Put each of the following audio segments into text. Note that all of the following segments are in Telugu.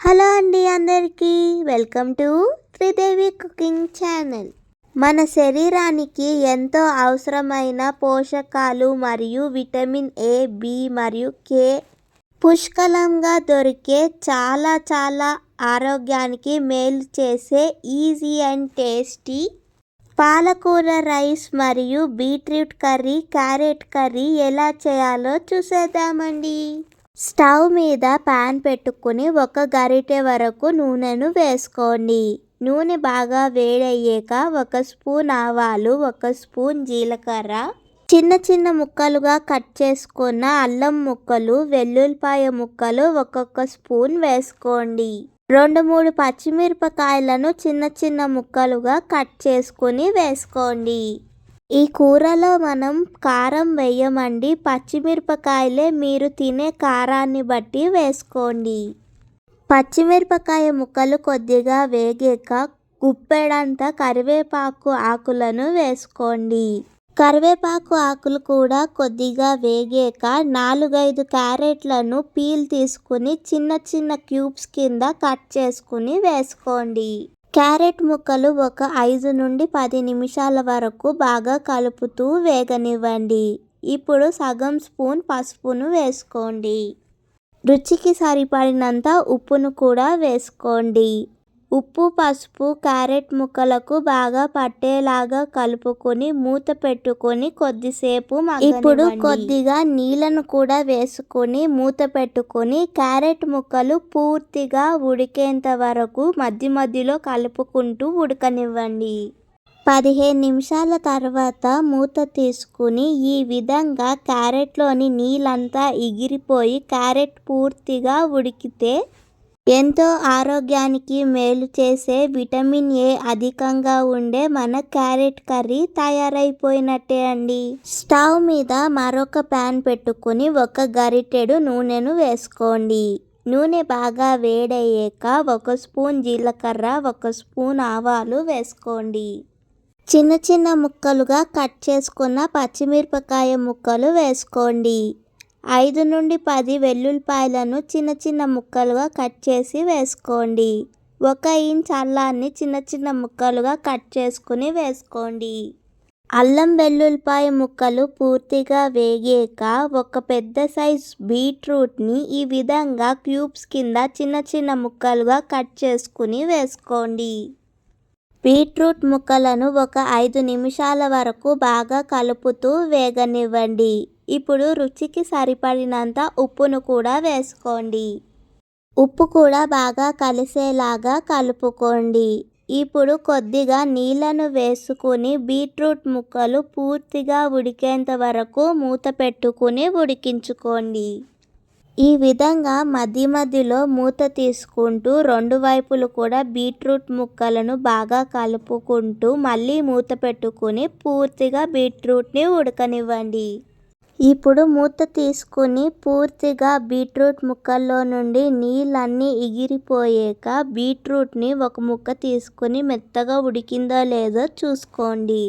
హలో అండి అందరికీ welcome to Tridevi cooking channel. మన శరీరానికి ఎంతో అవసరమైన పోషకాలు మరియు విటమిన్ ఏ, బి మరియు కే పుష్కలంగా దొరికే చాలా ఆరోగ్యానికి మేలు చేసే ఈజీ అండ్ టేస్టీ పాలకూర రైస్ మరియు బీట్రూట్ కర్రీ, క్యారెట్ కర్రీ ఎలా చేయాలో చూసేద్దామండి. స్టవ్ మీద పాన్ పెట్టుకుని ఒక గరిటె వరకు నూనెను వేసుకోండి. నూనె బాగా వేడయ్యాక 1 స్పూన్ ఆవాలు, 1 స్పూన్ జీలకర్ర, చిన్న ముక్కలుగా కట్ చేసుకున్న అల్లం ముక్కలు, వెల్లుల్లిపాయ ముక్కలు ఒక్కొక్క స్పూన్ వేసుకోండి. 2-3 పచ్చిమిరపకాయలను చిన్న ముక్కలుగా కట్ చేసుకుని వేసుకోండి. ఈ కూరలో మనం కారం వేయమండి, పచ్చిమిరపకాయలే మీరు తినే కారాన్ని బట్టి వేసుకోండి. పచ్చిమిరపకాయ ముక్కలు కొద్దిగా వేగాక గుప్పెడంత కరివేపాకు ఆకులను వేసుకోండి. కరివేపాకు ఆకులు కూడా కొద్దిగా వేగాక 4-5 క్యారెట్లను పీల్ తీసుకుని చిన్న క్యూబ్స్ కింద కట్ చేసుకుని వేసుకోండి. క్యారెట్ ముక్కలు ఒక 5-10 నిమిషాల వరకు బాగా కలుపుతూ వేగనివ్వండి. ఇప్పుడు సగం స్పూన్ పసుపును వేసుకోండి. రుచికి సరిపడినంత ఉప్పును కూడా వేసుకోండి. ఉప్పు, పసుపు క్యారెట్ ముక్కలకు బాగా పట్టేలాగా కలుపుకొని మూత పెట్టుకొని కొద్దిసేపు మగ్గనివ్వండి. ఇప్పుడు కొద్దిగా నీళ్లను కూడా వేసుకొని మూత పెట్టుకొని క్యారెట్ ముక్కలు పూర్తిగా ఉడికేంత వరకు మధ్యలో కలుపుకుంటూ ఉడకనివ్వండి. 15 నిమిషాల తర్వాత మూత తీసుకుని ఈ విధంగా క్యారెట్లోని నీళ్ళంతా ఎగిరిపోయి క్యారెట్ పూర్తిగా ఉడికితే ఎంతో ఆరోగ్యానికి మేలు చేసే విటమిన్ ఏ అధికంగా ఉండే మన క్యారెట్ కర్రీ తయారైపోయినట్టే అండి. స్టవ్ మీద మరొక ప్యాన్ పెట్టుకుని 1 గరిటెడు నూనెను వేసుకోండి. నూనె బాగా వేడయ్యాక 1 స్పూన్ జీలకర్ర, 1 స్పూన్ ఆవాలు వేసుకోండి. చిన్న ముక్కలుగా కట్ చేసుకున్న పచ్చిమిరపకాయ ముక్కలు వేసుకోండి. 5-10 వెల్లుల్లిపాయలను చిన్న ముక్కలుగా కట్ చేసి వేసుకోండి. 1 ఇంచ్ అల్లాన్ని చిన్న ముక్కలుగా కట్ చేసుకుని వేసుకోండి. అల్లం వెల్లుల్లిపాయ ముక్కలు పూర్తిగా వేగాక 1 పెద్ద సైజ్ బీట్రూట్ని ఈ విధంగా క్యూబ్స్ కింద చిన్న ముక్కలుగా కట్ చేసుకుని వేసుకోండి. బీట్రూట్ ముక్కలను ఒక 5 నిమిషాల వరకు బాగా కలుపుతూ వేగనివ్వండి. ఇప్పుడు రుచికి సరిపడినంత ఉప్పును కూడా వేసుకోండి. ఉప్పు కూడా బాగా కలిసేలాగా కలుపుకోండి. ఇప్పుడు కొద్దిగా నీళ్లను వేసుకుని బీట్రూట్ ముక్కలు పూర్తిగా ఉడికేంత వరకు మూత పెట్టుకుని ఉడికించుకోండి. ఈ విధంగా మధ్యలో మూత తీసుకుంటూ 2 వైపులు కూడా బీట్రూట్ ముక్కలను బాగా కలుపుకుంటూ మళ్ళీ మూత పెట్టుకుని పూర్తిగా బీట్రూట్ని ఉడకనివ్వండి. ఇప్పుడు మూత తీసుకుని పూర్తిగా బీట్రూట్ ముక్కల్లో నుండి నీళ్ళన్నీ ఎగిరిపోయాక బీట్రూట్ని 1 ముక్క తీసుకుని మెత్తగా ఉడికిందో లేదో చూసుకోండి.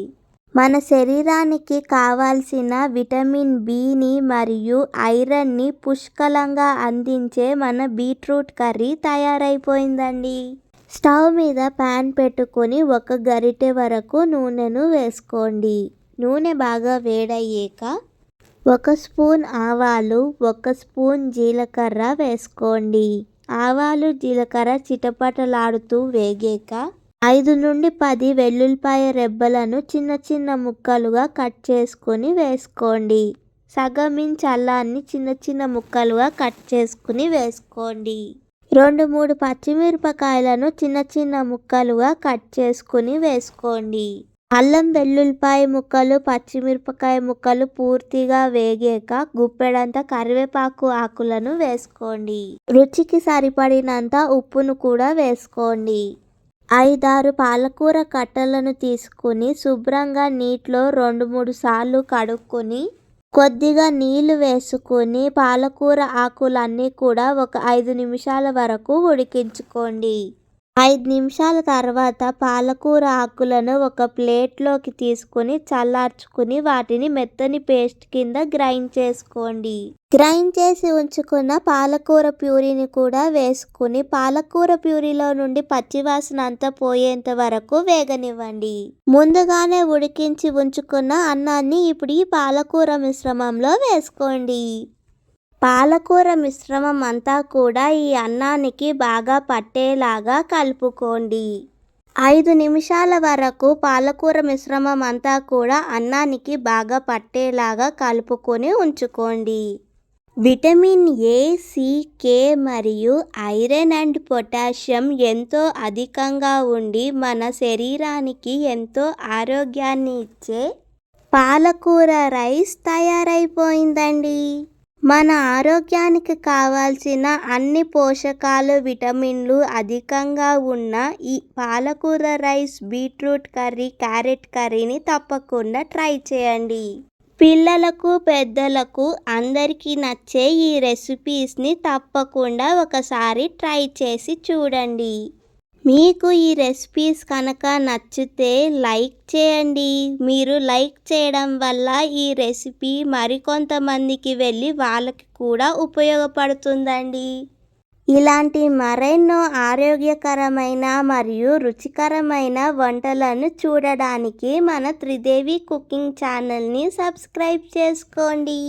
మన శరీరానికి కావాల్సిన విటమిన్ బిని మరియు ఐరన్ని పుష్కలంగా అందించే మన బీట్రూట్ కర్రీ తయారైపోయిందండి. స్టవ్ మీద పాన్ పెట్టుకొని 1 గరిటె వరకు నూనెను వేసుకోండి. నూనె బాగా వేడయ్యాక 1 స్పూన్ ఆవాలు, 1 స్పూన్ జీలకర్ర వేసుకోండి. ఆవాలు, జీలకర్ర చిటపటలాడుతూ వేగాక 5-10 వెల్లుల్లిపాయ రెబ్బలను చిన్న ముక్కలుగా కట్ చేసుకుని వేసుకోండి. సగం ఇంచ్ అల్లాన్ని చిన్న ముక్కలుగా కట్ చేసుకుని వేసుకోండి. 2-3 పచ్చిమిరపకాయలను చిన్న ముక్కలుగా కట్ చేసుకుని వేసుకోండి. అల్లం వెల్లుల్లిపాయ ముక్కలు, పచ్చిమిరపకాయ ముక్కలు పూర్తిగా వేగాక గుప్పెడంత కరివేపాకు ఆకులను వేసుకోండి. రుచికి సరిపడినంత ఉప్పును కూడా వేసుకోండి. 5-6 పాలకూర కట్టలను తీసుకుని శుభ్రంగా నీటిలో 2-3 సార్లు కడుక్కొని కొద్దిగా నీళ్లు వేసుకుని పాలకూర ఆకులన్నీ కూడా ఒక 5 నిమిషాల వరకు ఉడికించుకోండి. 5 నిమిషాల తర్వాత పాలకూర ఆకులను ఒక ప్లేట్లోకి తీసుకుని చల్లార్చుకుని వాటిని మెత్తని పేస్ట్ కింద గ్రైండ్ చేసుకోండి. గ్రైండ్ చేసి ఉంచుకున్న పాలకూర ప్యూరీని కూడా వేసుకుని పాలకూర ప్యూరీలో నుండి పచ్చివాసన అంతా పోయేంత వరకు వేగనివ్వండి. ముందుగానే ఉడికించి ఉంచుకున్న అన్నాన్ని ఇప్పుడు ఈ పాలకూర మిశ్రమంలో వేసుకోండి. పాలకూర మిశ్రమం అంతా కూడా ఈ అన్నానికి బాగా పట్టేలాగా కలుపుకోండి. 5 నిమిషాల వరకు పాలకూర మిశ్రమం అంతా కూడా అన్నానికి బాగా పట్టేలాగా కలుపుకొని ఉంచుకోండి. విటమిన్ ఏ, సి, కే మరియు ఐరన్ అండ్ పొటాషియం ఎంతో అధికంగా ఉండి మన శరీరానికి ఎంతో ఆరోగ్యాన్ని ఇచ్చే పాలకూర రైస్ తయారైపోయిందండి. మన ఆరోగ్యానికి కావాల్సిన అన్ని పోషకాలు, విటమిన్లు అధికంగా ఉన్న ఈ పాలకూర రైస్, బీట్రూట్ కర్రీ, క్యారెట్ కర్రీని తప్పకుండా ట్రై చేయండి. పిల్లలకు, పెద్దలకు అందరికీ నచ్చే ఈ రెసిపీస్ని తప్పకుండా ఒకసారి ట్రై చేసి చూడండి. మీకు ఈ రెసిపీస్ కనుక నచ్చితే లైక్ చేయండి. మీరు లైక్ చేయడం వల్ల ఈ రెసిపీ మరికొంతమందికి వెళ్ళి వాళ్ళకి కూడా ఉపయోగపడుతుందండి. ఇలాంటి మరెన్నో ఆరోగ్యకరమైన మరియు రుచికరమైన వంటలను చూడడానికి మన త్రిదేవి కుకింగ్ ఛానల్ని సబ్స్క్రైబ్ చేసుకోండి.